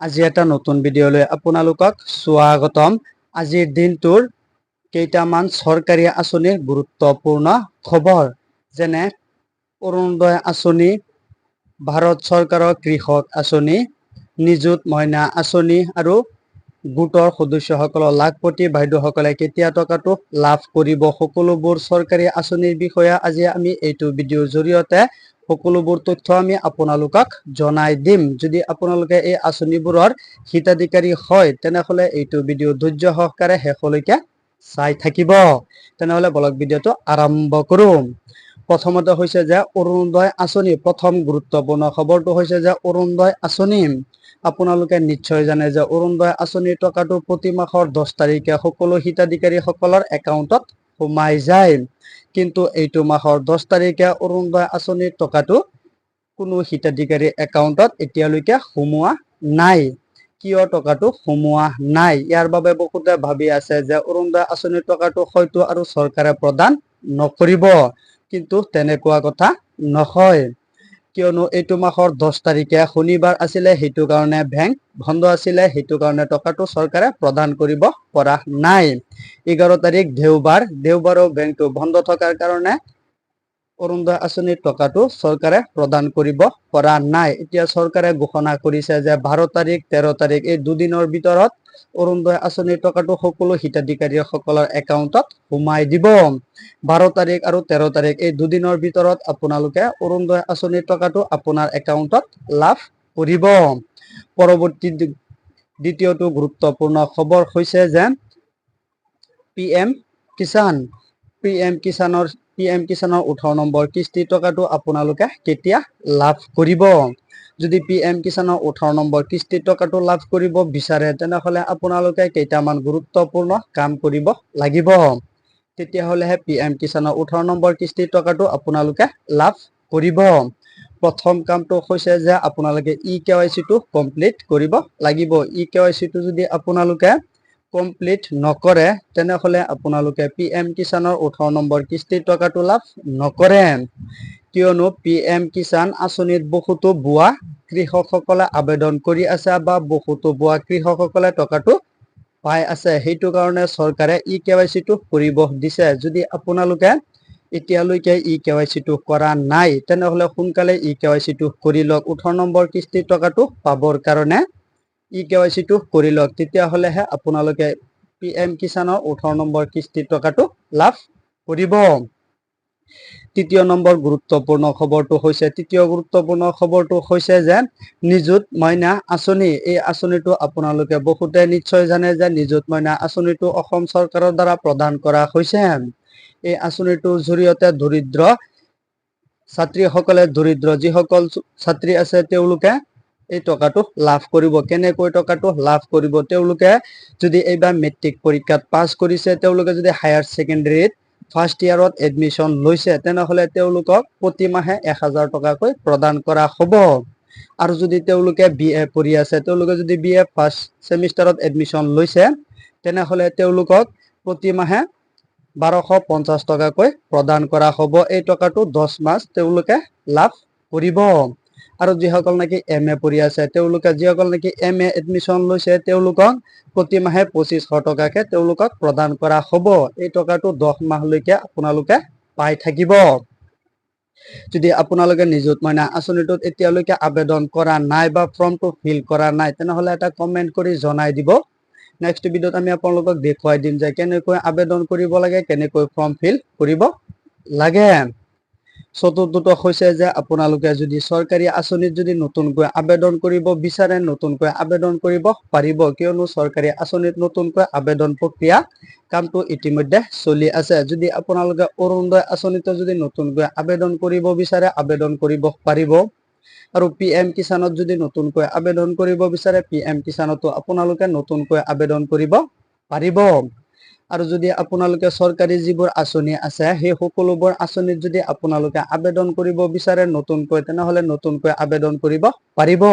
আজি এটা নতুন ভিডিঅ'লৈ আপোনালোকক স্বাগতম। আজিৰ দিনটোৰ কেইটামান চৰকাৰী আঁচনিৰ গুৰুত্বপূৰ্ণ খবৰ, যেনে অৰুণোদয় আঁচনি, ভাৰত চৰকাৰৰ কৃষক আঁচনি, নিযুত মইনা আঁচনি আৰু গোটৰ সদস্যসকলৰ লাখপতি বাইদেউসকলে কেতিয়া টকাটো লাভ কৰিব, সকলোবোৰ চৰকাৰী আঁচনিৰ বিষয়ে আজি আমি এইটো ভিডিঅ'ৰ জৰিয়তে সকলোবোৰ তথ্য আমি আপোনালোকক জনাই দিম। যদি আপোনালোকে এই আঁচনিবোৰৰ হিতাধিকাৰী হয় তেনেহলে এইটো ভিডিঅ' ধৈৰ্য সহকাৰে শেষলৈকে চাই থাকিব। তেনেহলে বলক ভিডিঅ'টো আৰম্ভ কৰোঁ। প্ৰথমতে হৈছে যে অৰুণোদয় আঁচনি। প্ৰথম গুৰুত্বপূৰ্ণ খবৰটো হৈছে যে অৰুণোদয় আঁচনি। আপোনালোকে নিশ্চয় জানে যে অৰুণোদয় আঁচনিৰ টকাটো প্ৰতি মাহৰ 10 তাৰিখে সকলো হিতাধিকাৰীসকলৰ একাউণ্টত সোমাই যায়। কিন্তু এইটো মাহৰ 10 তাৰিখে অৰুণোদয় আঁচনিৰ টকাটো কোনো হিতাধিকাৰী একাউণ্টত এতিয়ালৈকে সোমোৱা নাই। কিয় টকাটো সোমোৱা নাই? ইয়াৰ বাবে বহুতে ভাবি আছে যে অৰুণোদয় আঁচনিৰ টকাটো হয়তো আৰু চৰকাৰে প্ৰদান নকৰিব, কিন্তু তেনেকুৱা কথা নহয়। কিয়নো এইটো মাহৰ 10 তাৰিখে শনিবাৰ আছিলে, সেইটো কাৰণে বেংক বন্ধ আছিলে, সেইটো কাৰণে টকাটো চৰকাৰে প্ৰদান কৰিব পৰা নাই। 11 তাৰিখ দেওবাৰো বেংকটো বন্ধ থকাৰ কাৰণে অৰুণোদয় আঁচনিৰ টকাটো চৰকাৰে প্ৰদান কৰিব পৰা নাই। এতিয়া চৰকাৰে ঘোষণা কৰিছে যে 12 তাৰিখ 13 তাৰিখ এই দুদিনৰ ভিতৰত অৰুণোদয় আঁচনিৰ টকাটো সকলো হিতাধিকাৰীসকলৰ একাউণ্টত সোমাই দিব। 12 তাৰিখ আৰু 13 তাৰিখ এই দুদিনৰ ভিতৰত আপোনালোকে অৰুণোদয় আঁচনিৰ টকাটো আপোনাৰ একাউণ্টত লাভ কৰিব। পৰৱৰ্তী দ্বিতীয়টো গুৰুত্বপূৰ্ণ খবৰ হৈছে যে PM কিষাণ। PM কিষাণৰ 18 নম্বৰ কিস্তিৰ টকাটো আপোনালোকে কেতিয়া লাভ কৰিব? যদি PM কিষাণৰ 18 নম্বৰ কিস্তিৰ টকাটো লাভ কৰিব বিচাৰে তেনেহলে আপোনালোকে কেইটামান গুৰুত্বপূৰ্ণ কাম কৰিব লাগিব। তেতিয়াহলেহে PM কিষাণৰ 18 নম্বৰ কিস্তিৰ টকাটো আপোনালোকে লাভ কৰিব। প্ৰথম কামটো হৈছে যে আপোনালোকে eKYC টো কমপ্লিট কৰিব লাগিব। eKYC টো যদি আপোনালোকে কমপ্লিট নকৰে তেনেহলে আপোনালোকে PM কিষাণৰ 18 নম্বৰ কিস্তিৰ টকাটো লাভ নকৰে। কিয়নো PM কিষাণ আঁচনিত বহুতো ভুৱা কৃষকসকলে আবেদন কৰি আছে বা বহুতো ভুৱা কৃষকসকলে টকাটো পাই আছে। সেইটো কাৰণে চৰকাৰে eKYC টো কৰিব দিছে। যদি আপোনালোকে এতিয়ালৈকে eKYC টো কৰা নাই তেনেহলে সোনকালে eKYC টো কৰি লওক। 18 নম্বৰ কিস্তিৰ টকাটো পাবৰ কাৰণে eKYC টো কৰি লওক। তেতিয়াহলেহে আপোনালোকে PM কিষাণৰ 18 নম্বৰ কিস্তিৰ টকাটো লাভ কৰিব। তৃতীয় গুৰুত্বপূৰ্ণ খবৰটো হৈছে যে নিযুত মইনা আঁচনি। এই আঁচনিটো আপোনালোকে বহুতে নিশ্চয় জানে যে নিযুত মইনা আঁচনিটো অসম চৰকাৰৰ দ্বাৰা প্ৰদান কৰা হৈছে। এই আঁচনিটোৰ জৰিয়তে দৰিদ্ৰ ছাত্ৰীসকলে, দৰিদ্ৰ যিসকল ছাত্ৰী আছে তেওঁলোকে এই টকাটো লাভ কৰিব। কেনেকৈ টকাটো লাভ কৰিব? তেওঁলোকে যদি এইবাৰ মেট্ৰিক পৰীক্ষাত পাছ কৰিছে, তেওঁলোকে যদি হায়াৰ ছেকেণ্ডাৰীত ফাৰ্ষ্ট ইয়াৰত এডমিশ্যন লৈছে তেনেহলে তেওঁলোকক প্ৰতি মাহে 1000 টকাকৈ প্ৰদান কৰা হ'ব। আৰু যদি তেওঁলোকে BA পঢ়ি আছে, তেওঁলোকে যদি BA ফাৰ্ষ্ট ছেমিষ্টাৰত এডমিশ্যন লৈছে তেনেহলে তেওঁলোকক প্ৰতি মাহে 1250 টকাকৈ প্ৰদান কৰা হ'ব। এই টকাটো 10 মাহ তেওঁলোকে লাভ কৰিব। আৰু যিসকল নেকি MA পঢ়ি আছে, যিসকল নেকি MA এডমিশ্যন লৈছে তেওঁলোকক প্ৰতি মাহে 2500 টকাকে তেওঁলোকক প্ৰদান কৰা হ'ব। এই টকাটো 10 মাহলৈকে আপোনালোকে পাই থাকিব। যদি আপোনালোকে নিযুত মইনা আঁচনিটোত এতিয়ালৈকে আবেদন কৰা নাই বা ফৰ্মটো ফিল কৰা নাই তেনেহলে এটা কমেন্ট কৰি জনাই দিব। নেক্সট ভিডিঅ'ত আমি আপোনালোকক দেখুৱাই দিম যে কেনেকৈ আবেদন কৰিব লাগে, কেনেকৈ ফৰ্ম ফিল কৰিব লাগে। চতুৰ্থটো হৈছে যে আপোনালোকে যদি চৰকাৰী আঁচনিত যদি নতুনকৈ আবেদন কৰিব বিচাৰে, নতুনকৈ আবেদন কৰিব পাৰিব। কিয়নো চৰকাৰী আঁচনিত নতুনকৈ আবেদন প্ৰক্ৰিয়া কামটো ইতিমধ্যে চলি আছে। যদি আপোনালোকে অৰুণোদয় আঁচনিতো যদি নতুনকৈ আবেদন কৰিব বিচাৰে আবেদন কৰিব পাৰিব। আৰু PM কিষাণত যদি নতুনকৈ আবেদন কৰিব বিচাৰে PM কিষাণতো আপোনালোকে নতুনকৈ আবেদন কৰিব পাৰিব। আৰু যদি আপোনালোকে চৰকাৰী যিবোৰ আঁচনি আছে সেই সকলোবোৰ আঁচনিত যদি আপোনালোকে আবেদন কৰিব বিচাৰে নতুনকৈ তেনেহলে নতুনকৈ আবেদন কৰিব পাৰিব।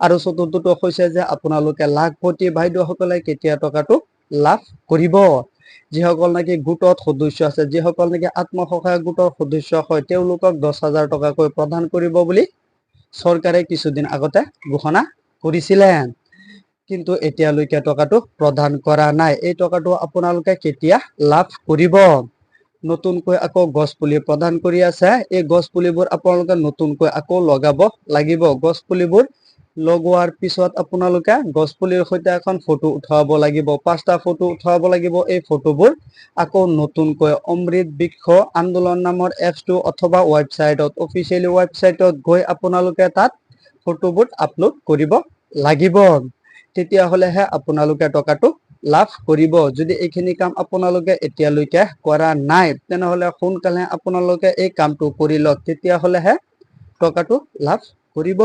আৰু চতুৰ্থটো হৈছে যে আপোনালোকে লাখপতি বাইদেউসকলে কেতিয়া টকাটো লাভ কৰিব? যিসকল নেকি গোটত সদস্য আছে, যিসকল নেকি আত্মসহায়ক গোটৰ সদস্য হয় তেওঁলোকক 10,000 টকাকৈ প্ৰদান কৰিব বুলি চৰকাৰে কিছুদিন আগতে ঘোষণা কৰিছিলে। কিন্তু এতিয়ালৈকে টকাটো প্ৰদান কৰা নাই। এই টকাটো আপোনালোকে কেতিয়া লাভ কৰিব? নতুনকৈ আকৌ গছ পুলি প্ৰদান কৰি আছে, এই গছ পুলিবোৰ আপোনালোকে নতুনকৈ আকৌ লগাব লাগিব। গছ পুলিবোৰ লগোৱাৰ পিছত আপোনালোকে গছ পুলিৰ সৈতে এখন ফটো উঠাব লাগিব, 5টা ফটো উঠাব লাগিব। এই ফটোবোৰ আকৌ নতুনকৈ অমৃত বৃক্ষ আন্দোলন নামৰ এপছটো অথবা ৱেবছাইটত, অফিচিয়েলি ৱেবছাইটত গৈ আপোনালোকে তাত ফটোবোৰ আপলোড কৰিব লাগিব। তেতিয়াহ'লেহে আপোনালোকে টকাটো লাভ কৰিব। যদি এইখিনি কাম আপোনালোকে এতিয়ালৈকে কৰা নাই, তেনেহ'লে সোনকালে আপোনালোকে এই কামটো কৰি লওক, তেতিয়াহ'লেহে টকাটো লাভ কৰিব।